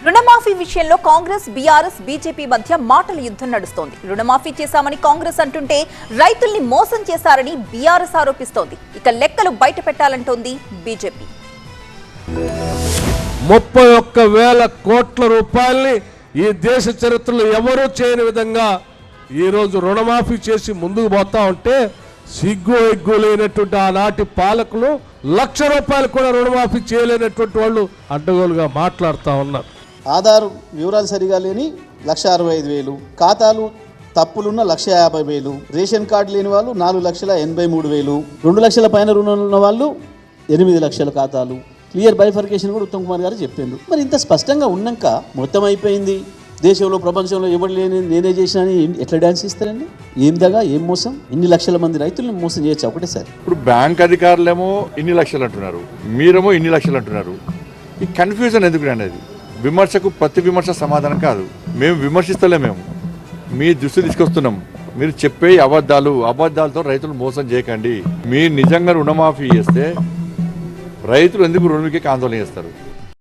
రుణమాఫీ విషయంలో Congress, BRS, BJP మధ్య మాటల యుద్ధం నడుస్తోంది. రుణమాఫీ చేశామని కాంగ్రెస్ అంటుంటే రైతుల్ని మోసం చేశారని బీఆర్ఎస్ ఆరోపిస్తోంది. ఇక లెక్కలు బయట పెట్టాలంటోంది బీజేపీ. 31,000 కోట్ల రూపాయల్ని ఈ దేశ చరిత్రలో ఎవరూ చేయని విధంగా ఈరోజు రుణమాఫీ చేసి ముందుకు పోతా ఉంటే సిగ్గు ఎగ్గు లేనటువంటి ఆనాటి పాలకులు 1,00,000 రూపాయలు కూడా రుణమాఫీ చేయలేనటువంటి వాళ్ళు అడ్డగోలుగా మాట్లాడుతూ ఉన్నారు. ఆధార్ వివరాలు సరిగా లేని 1,65,000, ఖాతాలు తప్పులున్న 1,50,000, రేషన్ కార్డు లేని వాళ్ళు 4,83,000, 2 లక్షల పైన రుణాలు ఉన్న వాళ్ళు 8 లక్షల ఖాతాలు. క్లియర్ బైఫర్కేషన్ కూడా ఉత్తమ్ కుమార్ గారు చెప్పిండ్రు. మరి ఇంత స్పష్టంగా ఉన్నాక మొత్తం అయిపోయింది, దేశంలో ప్రపంచంలో ఎవరు లేని నేనే చేసినా అని ఎట్లా డ్యాన్స్ ఇస్తారండి? ఏం దగా, ఏం మోసం? ఇన్ని లక్షల మంది రైతులను మోసం చేయొచ్చు ఒకటేసారి. ఇప్పుడు బ్యాంక్ అధికారులేమో ఇన్ని లక్షలు అంటున్నారు, మీరేమో ఇన్ని లక్షలు అంటున్నారు. ఈ కన్ఫ్యూజన్ ఎందుకు అనేది? విమర్శకు ప్రతి విమర్శ సమాధానం కాదు. మేము విమర్శిస్తలే, మేము మీ దృష్టి తీసుకొస్తున్నాం. మీరు చెప్పే అబద్ధాలతో రైతులు మోసం చేయకండి. మీరు నిజంగా రుణమాఫీ చేస్తే రైతులు ఎందుకు రుణమికి ఆందోళన చేస్తారు?